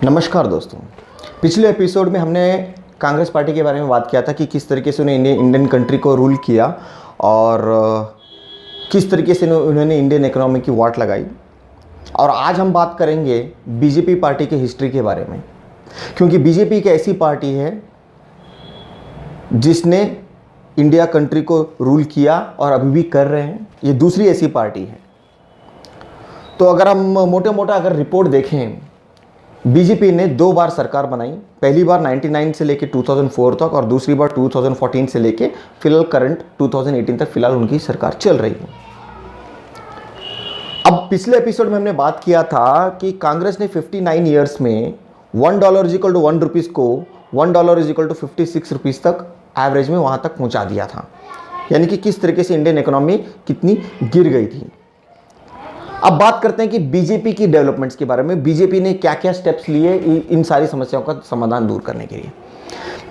नमस्कार दोस्तों। पिछले एपिसोड में हमने कांग्रेस पार्टी के बारे में बात किया था कि किस तरीके से उन्हें इंडियन कंट्री को रूल किया और किस तरीके से उन्होंने इंडियन इकोनॉमी की वाट लगाई। और आज हम बात करेंगे बीजेपी पार्टी की हिस्ट्री के बारे में, क्योंकि बीजेपी एक ऐसी पार्टी है जिसने इंडिया कंट्री को रूल किया और अभी भी कर रहे हैं। ये दूसरी ऐसी पार्टी है। तो अगर हम मोटे मोटा अगर रिपोर्ट देखें, बीजेपी ने 2 बार सरकार बनाई। पहली बार 99 से लेके 2004 तक और दूसरी बार 2014 से लेके फिलहाल करंट 2018 तक फिलहाल उनकी सरकार चल रही है। अब पिछले एपिसोड में हमने बात किया था कि कांग्रेस ने 59 ईयर्स में $1 इज इक्वल टू 1 रुपीज़ को $1 इज इक्वल टू 56 रुपीज़ तक एवरेज में वहाँ तक पहुँचा दिया था। यानी कि किस तरीके से इंडियन इकोनॉमी कितनी गिर गई थी। अब बात करते हैं कि बीजेपी की डेवलपमेंट्स के बारे में। बीजेपी ने क्या क्या स्टेप्स लिए इन सारी समस्याओं का समाधान दूर करने के लिए।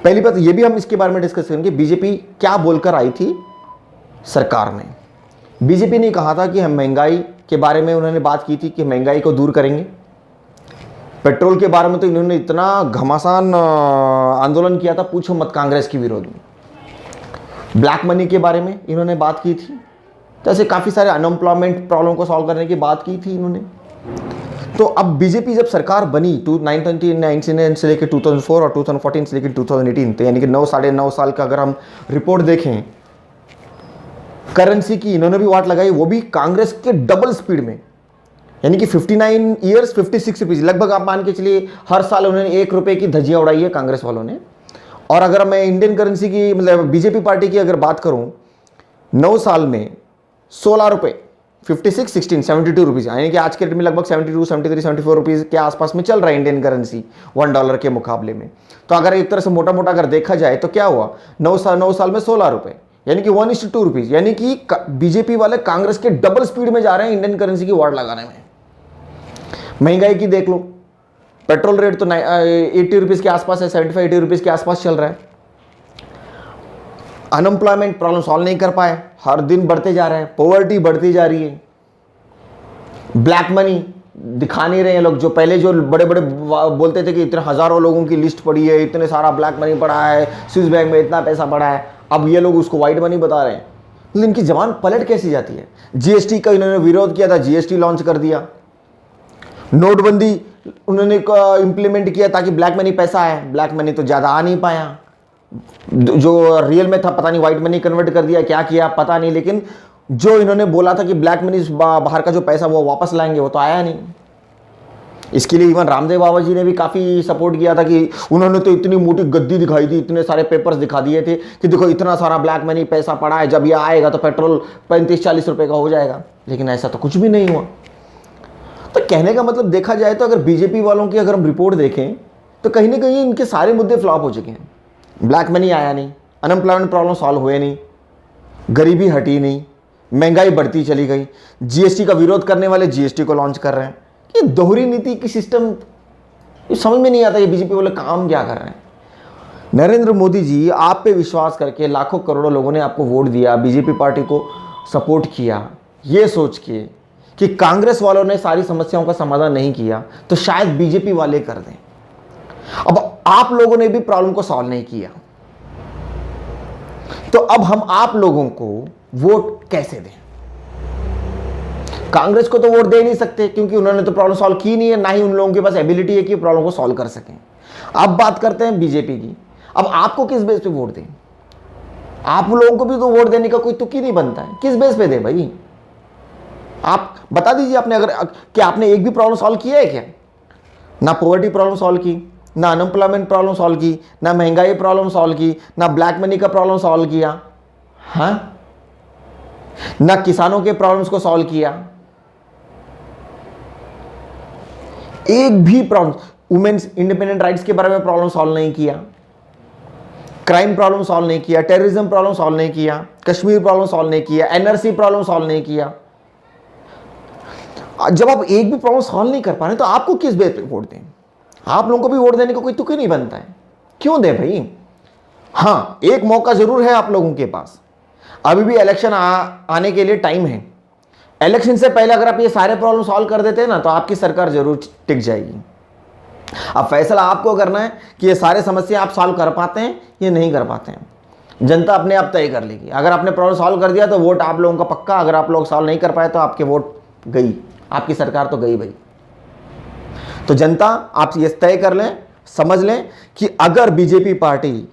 पहली बात ये भी हम इसके बारे में डिस्कस करेंगे, बीजेपी क्या बोलकर आई थी सरकार में। बीजेपी ने कहा था कि हम महंगाई के बारे में उन्होंने बात की थी कि महंगाई को दूर करेंगे। पेट्रोल के बारे में तो इन्होंने इतना घमासान आंदोलन किया था, पूछो मत, कांग्रेस के विरोध में। ब्लैक मनी के बारे में इन्होंने बात की थी। तो ऐसे काफ़ी सारे अनएम्प्लॉयमेंट प्रॉब्लम को सॉल्व करने की बात की थी इन्होंने। तो अब बीजेपी जब सरकार बनी 1999 से लेकर 2004 और 2014 से लेकर 2018, तो यानी कि 9 साल का अगर हम रिपोर्ट देखें, करेंसी की इन्होंने भी वाट लगाई, वो भी कांग्रेस के डबल स्पीड में। यानी कि 59 ईयर्स 56 रुपीज़, लगभग आप मान के चलिए हर साल उन्होंने 1 रुपये की धज्जियाँ उड़ाई है कांग्रेस वालों ने। और अगर मैं इंडियन करेंसी की मतलब बीजेपी पार्टी की अगर बात करूँ, 9 साल में 16 रुपये 56, 16, 72 रुपीज़, यानी कि आज के रेट में लगभग 72, 73, 74 रुपीज़ के आसपास में चल रहा है इंडियन करेंसी $1 के मुकाबले में। तो अगर एक तरह से मोटा मोटा अगर देखा जाए तो क्या हुआ, 9 साल में 16 रुपये, यानी कि 1:2 रुपीज़। यानी कि बीजेपी वाले कांग्रेस के डबल स्पीड में जा रहे हैं इंडियन करेंसी की वाट लगाने में। महंगाई की देख लो, पेट्रोल रेट तो 80 रुपीज़ के आसपास है, 75-80 रुपीज़ के आसपास चल रहा है। अनएम्प्लॉयमेंट प्रॉब्लम सॉल्व नहीं कर पाए, हर दिन बढ़ते जा रहे हैं, पॉवर्टी बढ़ती जा रही है। ब्लैक मनी दिखा नहीं रहे हैं लोग। जो पहले जो बड़े बड़े बोलते थे कि इतने हज़ारों लोगों की लिस्ट पड़ी है, इतने सारा ब्लैक मनी पड़ा है, स्विस बैंक में इतना पैसा पड़ा है, अब ये लोग उसको वाइट मनी बता रहे हैं। लेकिन इनकी जबान पलट कैसी जाती है। जीएसटी का इन्होंने विरोध किया था, जीएसटी लॉन्च कर दिया। नोटबंदी उन्होंने इंप्लीमेंट किया ताकि ब्लैक मनी पैसा आए, ब्लैक मनी तो ज़्यादा आ नहीं पाया। जो रियल में था पता नहीं वाइट मनी कन्वर्ट कर दिया, क्या किया पता नहीं। लेकिन जो इन्होंने बोला था कि ब्लैक मनी बाहर का जो पैसा वो वापस लाएंगे, वो तो आया नहीं। इसके लिए इवन रामदेव बाबा जी ने भी काफ़ी सपोर्ट किया था कि उन्होंने तो इतनी मोटी गद्दी दिखाई दी, इतने सारे पेपर्स दिखा दिए थे कि देखो इतना सारा ब्लैक मनी पैसा पड़ा है, जब ये आएगा तो पेट्रोल 35-40 रुपये का हो जाएगा। लेकिन ऐसा तो कुछ भी नहीं हुआ। तो कहने का मतलब देखा जाए तो अगर बीजेपी वालों की अगर हम रिपोर्ट देखें तो कहीं ना कहीं इनके सारे मुद्दे फ्लॉप हो चुके हैं। ब्लैक मनी आया नहीं, अनएम्प्लॉयमेंट प्रॉब्लम सॉल्व हुए नहीं, गरीबी हटी नहीं, महंगाई बढ़ती चली गई। जीएसटी का विरोध करने वाले जीएसटी को लॉन्च कर रहे हैं। ये दोहरी नीति की सिस्टम समझ में नहीं आता, ये बीजेपी वाले काम क्या कर रहे हैं। नरेंद्र मोदी जी, आप पे विश्वास करके लाखों करोड़ों लोगों ने आपको वोट दिया, बीजेपी पार्टी को सपोर्ट किया, ये सोच के कि कांग्रेस वालों ने सारी समस्याओं का समाधान नहीं किया तो शायद बीजेपी वाले कर दें। अब आप लोगों ने भी प्रॉब्लम को सॉल्व नहीं किया, तो अब हम आप लोगों को वोट कैसे दें। कांग्रेस को तो वोट दे नहीं सकते क्योंकि उन्होंने तो प्रॉब्लम सॉल्व की नहीं है, ना ही उन लोगों के पास एबिलिटी है कि प्रॉब्लम को सॉल्व कर सकें। अब बात करते हैं बीजेपी की। अब आपको किस बेस पे वोट दें। आप लोगों को भी तो वोट देने का कोई तुक ही नहीं बनता है, किस बेस पे दे भाई। आप बता दीजिए, आपने अगर क्या आपने एक भी प्रॉब्लम सॉल्व किया है क्या। ना पॉवर्टी प्रॉब्लम सॉल्व की, ना अनएम्प्लॉयमेंट प्रॉब्लम सॉल्व की, ना महंगाई प्रॉब्लम सॉल्व की, ना ब्लैक मनी का प्रॉब्लम सॉल्व किया, हाँ, ना किसानों के प्रॉब्लम्स को सॉल्व किया। एक भी प्रॉब्लम, वुमेन्स इंडिपेंडेंट राइट्स के बारे में प्रॉब्लम सॉल्व नहीं किया, क्राइम प्रॉब्लम सॉल्व नहीं किया, टेररिज्म प्रॉब्लम सॉल्व नहीं किया, कश्मीर प्रॉब्लम सॉल्व नहीं किया, एनआरसी प्रॉब्लम सॉल्व नहीं किया। जब आप एक भी प्रॉब्लम सॉल्व नहीं कर पा रहे तो आपको किस बेस पे वोट दें। आप लोगों को भी वोट देने का कोई तुक ही नहीं बनता है, क्यों दे भाई। हाँ, एक मौका जरूर है आप लोगों के पास, अभी भी इलेक्शन आने के लिए टाइम है। इलेक्शन से पहले अगर आप ये सारे प्रॉब्लम सॉल्व कर देते हैं ना तो आपकी सरकार जरूर टिक जाएगी। अब फैसला आपको करना है कि ये सारे समस्या आप सॉल्व कर पाते हैं या नहीं कर पाते हैं। जनता अपने आप तय कर लेगी। अगर आपने प्रॉब्लम सॉल्व कर दिया तो वोट आप लोगों का पक्का, अगर आप लोग सॉल्व नहीं कर पाए तो आपके वोट गई, आपकी सरकार तो गई भाई। तो जनता आप ये तय कर लें, समझ लें कि अगर बीजेपी पार्टी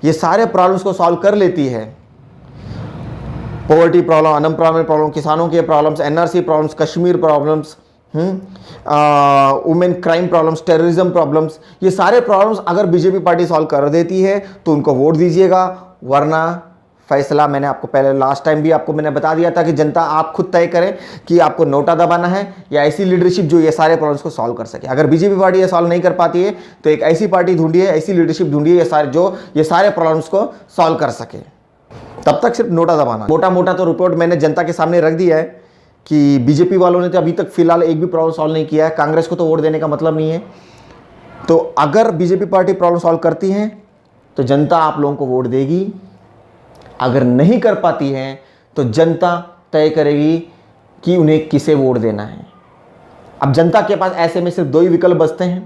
ये सारे प्रॉब्लम्स को सॉल्व कर लेती है, पॉवर्टी प्रॉब्लम, अनएम्प्लॉयमेंट प्रॉब्लम, किसानों के problems, NRC problems, Kashmir problems, women crime problems, terrorism problems, ये सारे प्रॉब्लम्स अगर बीजेपी पार्टी सॉल्व कर देती है तो उनको वोट दीजिएगा। वरना फैसला मैंने आपको पहले लास्ट टाइम भी आपको मैंने बता दिया था कि जनता आप खुद तय करें कि आपको नोटा दबाना है या ऐसी लीडरशिप जो ये सारे प्रॉब्लम्स को सॉल्व कर सके। अगर बीजेपी पार्टी ये सॉल्व नहीं कर पाती है तो एक ऐसी पार्टी ढूंढिए, ऐसी लीडरशिप ढूंढिए ये सारे प्रॉब्लम्स को सॉल्व कर सके। तब तक सिर्फ नोटा दबाना। मोटा मोटा तो रिपोर्ट मैंने जनता के सामने रख दिया है कि बीजेपी वालों ने तो अभी तक फिलहाल एक भी प्रॉब्लम सॉल्व नहीं किया है। कांग्रेस को तो वोट देने का मतलब नहीं है। तो अगर बीजेपी पार्टी प्रॉब्लम सॉल्व करती है तो जनता आप लोगों को वोट देगी। अगर नहीं कर पाती है तो जनता तय करेगी कि उन्हें किसे वोट देना है। अब जनता के पास ऐसे में सिर्फ दो ही विकल्प बचते हैं।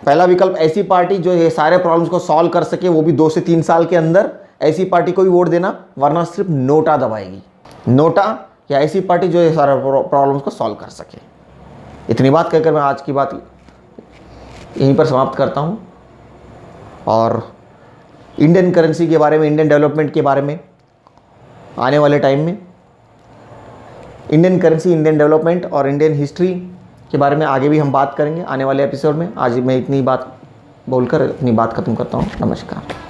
पहला विकल्प ऐसी पार्टी जो ये सारे प्रॉब्लम्स को सॉल्व कर सके, वो भी 2 से 3 साल के अंदर, ऐसी पार्टी को ही वोट देना, वरना सिर्फ नोटा दबाएगी। नोटा या ऐसी पार्टी जो ये सारे प्रॉब्लम्स को सॉल्व कर सके। इतनी बात कहकर मैं आज की बात यहीं पर समाप्त करता हूँ। और इंडियन करेंसी के बारे में, इंडियन डेवलपमेंट के बारे में आने वाले टाइम में, इंडियन करेंसी, इंडियन डेवलपमेंट और इंडियन हिस्ट्री के बारे में आगे भी हम बात करेंगे आने वाले एपिसोड में। आज मैं इतनी बात बोलकर अपनी बात ख़त्म करता हूँ। नमस्कार।